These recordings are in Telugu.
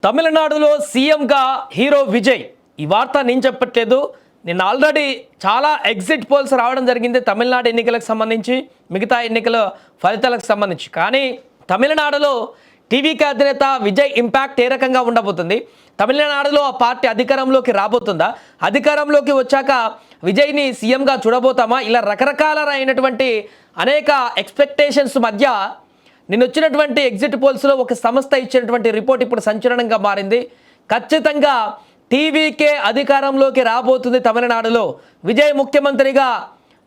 తమిళనాడులో సీఎంగా హీరో విజయ్. ఈ వార్త నేను చెప్పట్లేదు. నేను ఆల్రెడీ చాలా ఎగ్జిట్ పోల్స్ రావడం జరిగింది తమిళనాడు ఎన్నికలకు సంబంధించి, మిగతా ఎన్నికల ఫలితాలకు సంబంధించి. కానీ తమిళనాడులో టీవీకి అధినేత విజయ్ ఇంపాక్ట్ ఏ రకంగా ఉండబోతుంది? తమిళనాడులో ఆ పార్టీ అధికారంలోకి రాబోతుందా? అధికారంలోకి వచ్చాక విజయ్ని సీఎంగా చూడబోతామా? ఇలా రకరకాలైనటువంటి అనేక ఎక్స్పెక్టేషన్స్ మధ్య నిన్న వచ్చినటువంటి ఎగ్జిట్ పోల్స్లో ఒక సంస్థ ఇచ్చినటువంటి రిపోర్ట్ ఇప్పుడు సంచలనంగా మారింది. ఖచ్చితంగా టీవీకే అధికారంలోకి రాబోతుంది తమిళనాడులో. విజయ్ ముఖ్యమంత్రిగా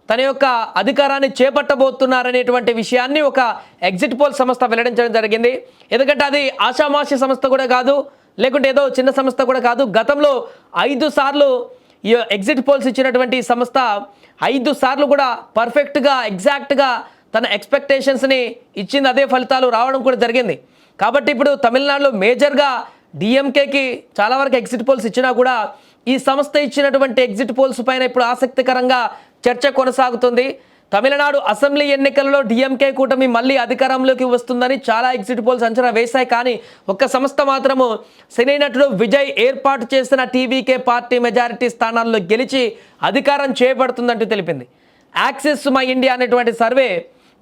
తన యొక్క అధికారాన్ని చేపట్టబోతున్నారనేటువంటి విషయాన్ని ఒక ఎగ్జిట్ పోల్ సంస్థ వెల్లడించడం జరిగింది. ఎందుకంటే అది ఆషామాషి సంస్థ కూడా కాదు, లేకుంటే ఏదో చిన్న సంస్థ కూడా కాదు. గతంలో 5 సార్లు ఈ ఎగ్జిట్ పోల్స్ ఇచ్చినటువంటి సంస్థ 5 సార్లు కూడా పర్ఫెక్ట్గా ఎగ్జాక్ట్గా తన ఎక్స్పెక్టేషన్స్ని ఇచ్చింది. అదే ఫలితాలు రావడం కూడా జరిగింది. కాబట్టి ఇప్పుడు తమిళనాడులో మేజర్గా డిఎంకేకి చాలా వరకు ఎగ్జిట్ పోల్స్ ఇచ్చినా కూడా ఈ సంస్థ ఇచ్చినటువంటి ఎగ్జిట్ పోల్స్ పైన ఇప్పుడు ఆసక్తికరంగా చర్చ కొనసాగుతుంది. తమిళనాడు అసెంబ్లీ ఎన్నికలలో డిఎంకే కూటమి మళ్ళీ అధికారంలోకి వస్తుందని చాలా ఎగ్జిట్ పోల్స్ అంచనా వేశాయి. కానీ ఒక్క సంస్థ మాత్రము సినీ నటుడు విజయ్ ఏర్పాటు చేసిన టీవీకే పార్టీ మెజారిటీ స్థానాల్లో గెలిచి అధికారం చేపడుతుందంటూ తెలిపింది. యాక్సిస్ మై ఇండియా అనేటువంటి సర్వే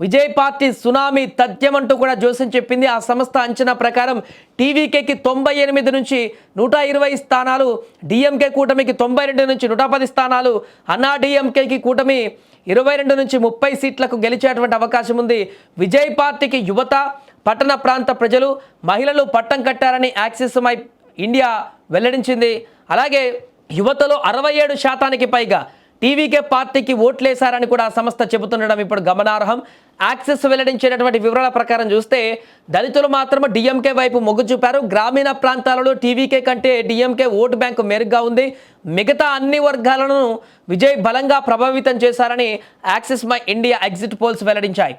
విజయ్ పార్టీ సునామీ తథ్యమంటూ కూడా జోస్యం చెప్పింది. ఆ సంస్థ అంచనా ప్రకారం టీవీకేకి 98 నుంచి 120 స్థానాలు, డిఎంకే కూటమికి 92 నుంచి 110 స్థానాలు, అన్నా డిఎంకేకి కూటమి 22 నుంచి 30 సీట్లకు గెలిచేటువంటి అవకాశం ఉంది. విజయ్ పార్టీకి యువత, పట్టణ ప్రాంత ప్రజలు, మహిళలు పట్టం కట్టారని యాక్సిస్ మై ఇండియా వెల్లడించింది. అలాగే యువతలో 67% పైగా టీవీకే పార్టీకి ఓట్లేశారని కూడా ఆ సంస్థ చెబుతుండడం ఇప్పుడు గమనార్హం. యాక్సిస్ వెల్లడించినటువంటి వివరాల ప్రకారం చూస్తే దళితులు మాత్రం డిఎంకే వైపు మొగ్గు చూపారు. గ్రామీణ ప్రాంతాలలో టీవీకే కంటే డిఎంకే ఓటు బ్యాంకు మెరుగ్గా ఉంది. మిగతా అన్ని వర్గాలను విజయ్ బలంగా ప్రభావితం చేశారని axis my India exit polls వెల్లడించాయి.